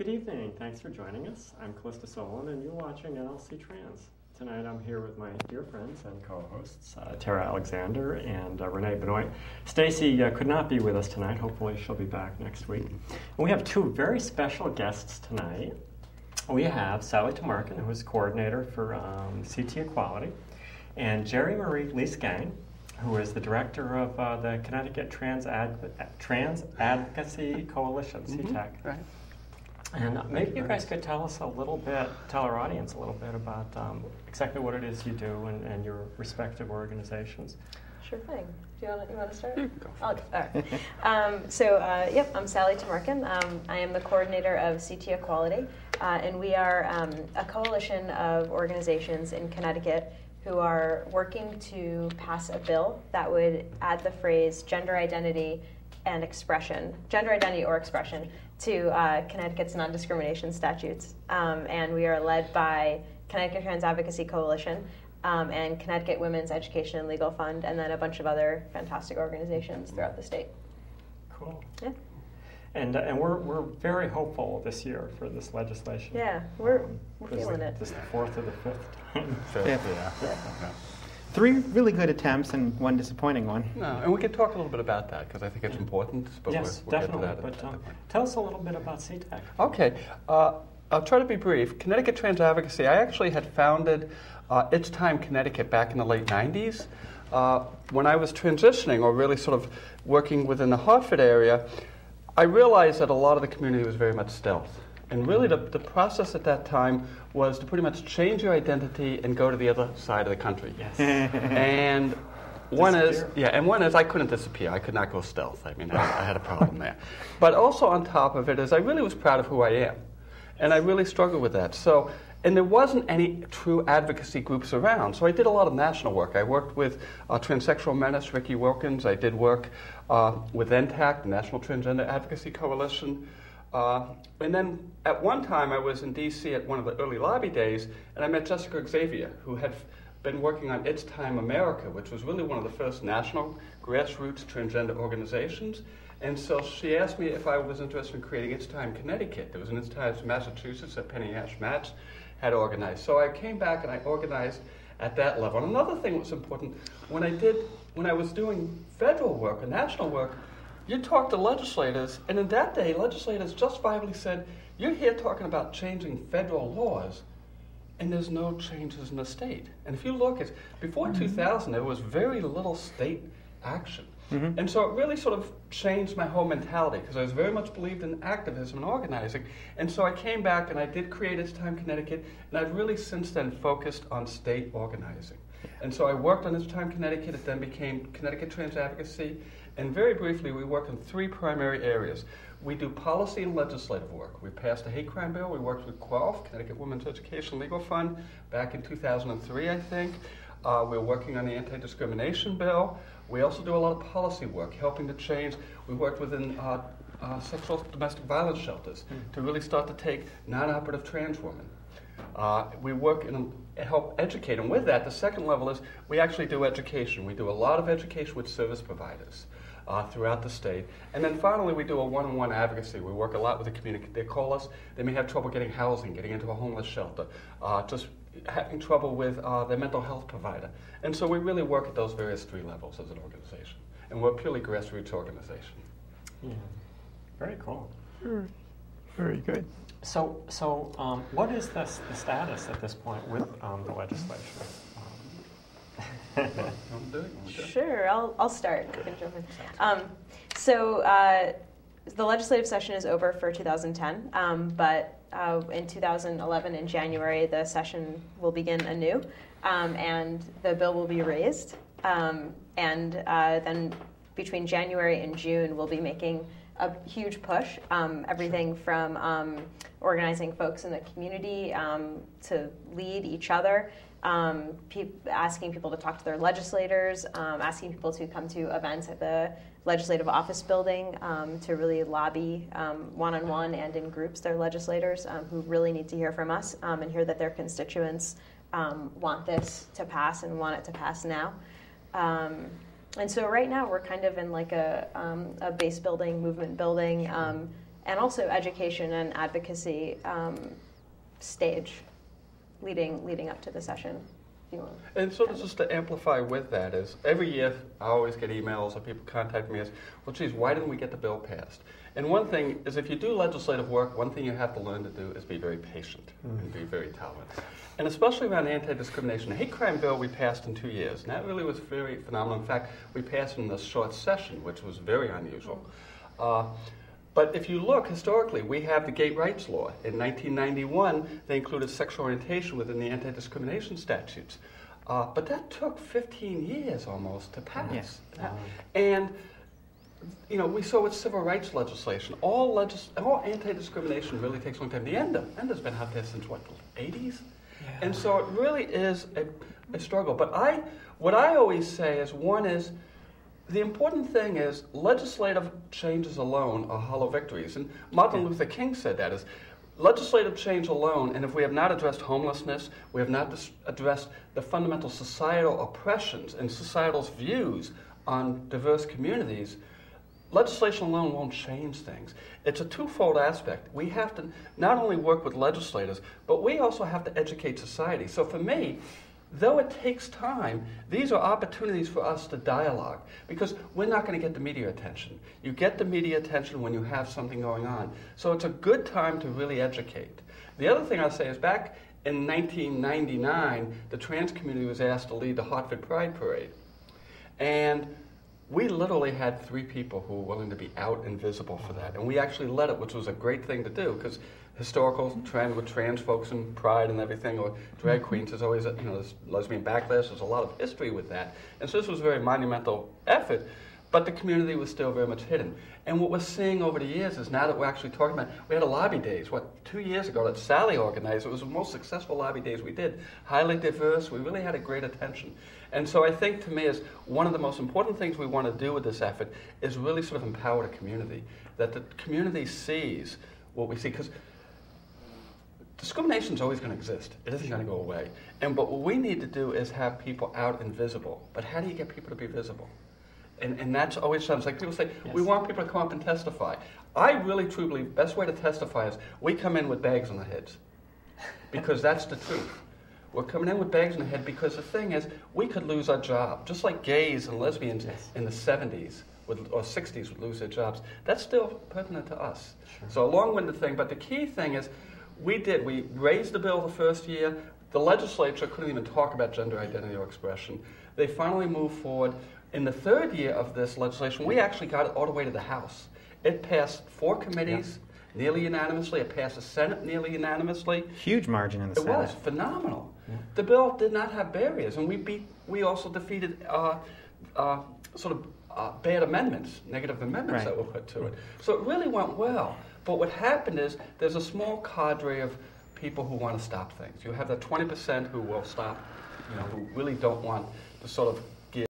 evening. Thanks for joining us. I'm Calista Solon, and you're watching nlcTrans. Tonight I'm here with my dear friends and co-hosts, Tara Alexander and Renee Benoit. Stacy could not be with us tonight. Hopefully she'll be back next week. And we have two very special guests tonight. We have Sally Tamarking, who is coordinator for CT Equality, and Jerimarie Lisegang, who is the director of the Connecticut Trans Advocacy Coalition, CTAC. Right. And maybe you guys could tell us a little bit, tell our audience a little bit about exactly what it is you do and your respective organizations. Sure thing. Do you want to start? You can go. All right. Yep, I'm Sally Tamarking. I am the coordinator of CT Equality, and we are a coalition of organizations in Connecticut who are working to pass a bill that would add the phrase gender identity or expression to Connecticut's non-discrimination statutes. And we are led by Connecticut Trans Advocacy Coalition and Connecticut Women's Education and Legal Fund, and then a bunch of other fantastic organizations throughout the state. Cool. Yeah. And we're very hopeful this year for this legislation. Yeah, we're feeling it. This is the fourth or the fifth time. Yeah. 3 really good attempts and 1 disappointing one. No, and we can talk a little bit about that because I think it's important. But Yes, we'll definitely. get to that But tell us a little bit about CTAC. Okay. I'll try to be brief. Connecticut Trans Advocacy, I actually had founded It's Time Connecticut back in the late 90s. When I was transitioning or really sort of working within the Hartford area, I realized that a lot of the community was very much stealth. And really the process at that time was to pretty much change your identity and go to the other side of the country. Yes. And one is I couldn't disappear. I could not go stealth. I mean, I had a problem there. But also on top of it is I really was proud of who I am. And I really struggled with that. So, and there wasn't any true advocacy groups around. So I did a lot of national work. I worked with Transsexual Menace, Ricky Wilkins. I did work with NTAC, the National Transgender Advocacy Coalition. And then at one time I was in D.C. at one of the early lobby days, and I met Jessica Xavier, who had been working on It's Time America, which was really one of the first national grassroots transgender organizations. And so she asked me if I was interested in creating It's Time Connecticut. There was an It's Time Massachusetts that Penny Ash-Matz had organized. So I came back and I organized at that level. And another thing that was important, when I was doing federal work and national work, you talk to legislators, and in that day, legislators justifiably said, you're here talking about changing federal laws, and there's no changes in the state. And if you look, before 2000, there was very little state action. And so it really sort of changed my whole mentality, because I was very much believed in activism and organizing. And so I came back and I did create It's Time Connecticut, and I've really since then focused on state organizing. And so I worked on It's Time Connecticut. It then became Connecticut Trans Advocacy. And very briefly, we work in 3 primary areas. We do policy and legislative work. We passed a hate crime bill. We worked with QUALF, Connecticut Women's Education Legal Fund, back in 2003, I think. We're working on the anti-discrimination bill. We also do a lot of policy work, helping to change. We worked within sexual domestic violence shelters to really start to take non-operative trans women. We work and help educate, and with that, the second level is we actually do education. We do a lot of education with service providers throughout the state. And then finally, we do a one-on-one advocacy. We work a lot with the community. They call us. They may have trouble getting housing, getting into a homeless shelter, just having trouble with their mental health provider. And so we really work at those various 3 levels as an organization. And we're a purely grassroots organization. Yeah. Very cool. Very good. So what is the status at this point with the legislation? Sure, I'll start. You can jump in. The legislative session is over for 2010, but in 2011, in January, the session will begin anew, and the bill will be raised. Then between January and June, we'll be making a huge push, everything from organizing folks in the community to lead each other, asking people to talk to their legislators, asking people to come to events at the Legislative Office Building to really lobby one-on-one and in groups their legislators who really need to hear from us and hear that their constituents want this to pass and want it to pass now. And so right now we're kind of in like a base building, movement building, and also education and advocacy stage leading up to the session. And sort of just to amplify with that is, every year I always get emails or people contact me as, well, geez, why didn't we get the bill passed? And one thing is, if you do legislative work, one thing you have to learn to do is be very patient and be very tolerant. And especially around anti-discrimination. The hate crime bill we passed in 2 years, and that really was very phenomenal. In fact, we passed in this short session, which was very unusual. But if you look historically, we have the gay rights law. In 1991, they included sexual orientation within the anti-discrimination statutes. But that took 15 years almost to pass. Yeah. And we saw with civil rights legislation, all anti-discrimination really takes a long time. The ENDA's been out there since, what, the 80s? Yeah. And so it really is a struggle. But what I always say is, one is, the important thing is legislative changes alone are hollow victories. And Martin Luther King said that is, legislative change alone, and if we have not addressed homelessness, we have not addressed the fundamental societal oppressions and societal's views on diverse communities, legislation alone won't change things. It's a twofold aspect. We have to not only work with legislators, but we also have to educate society. So for me, though it takes time, these are opportunities for us to dialogue, because we're not going to get the media attention. You get the media attention when you have something going on. So it's a good time to really educate. The other thing I'll say is, back in 1999, the trans community was asked to lead the Hartford Pride Parade. And we literally had 3 people who were willing to be out and visible for that. And we actually led it, which was a great thing to do, because historical trend with trans folks and pride and everything, or drag queens, there's always, there's lesbian backlash, there's a lot of history with that. And so this was a very monumental effort, but the community was still very much hidden. And what we're seeing over the years is, now that we're actually talking about, we had a lobby days, 2 years ago, that Sally organized. It was the most successful lobby days we did. Highly diverse, we really had a great attention. And so I think, to me, is one of the most important things we want to do with this effort is really sort of empower the community, that the community sees what we see. Because discrimination is always going to exist. It isn't going to go away. But what we need to do is have people out and visible. But how do you get people to be visible? And that's always something. Like people say, we want people to come up and testify. I really truly believe the best way to testify is we come in with bags on our heads. Because that's the truth. We're coming in with bags on our head because the thing is, we could lose our job. Just like gays and lesbians in the 70s or 60s would lose their jobs. That's still pertinent to us. Sure. So a long-winded thing, but the key thing is, we raised the bill the first year. The legislature couldn't even talk about gender identity or expression. They finally moved forward. In the 3rd year of this legislation, we actually got it all the way to the House. It passed 4 committees nearly unanimously. It passed the Senate nearly unanimously. Huge margin in the Senate. It was phenomenal. Yeah. The bill did not have barriers, and we also defeated bad amendments, negative amendments that were put to it. So it really went well. But what happened is, there's a small cadre of people who want to stop things. You have that 20% who will stop, who really don't want to sort of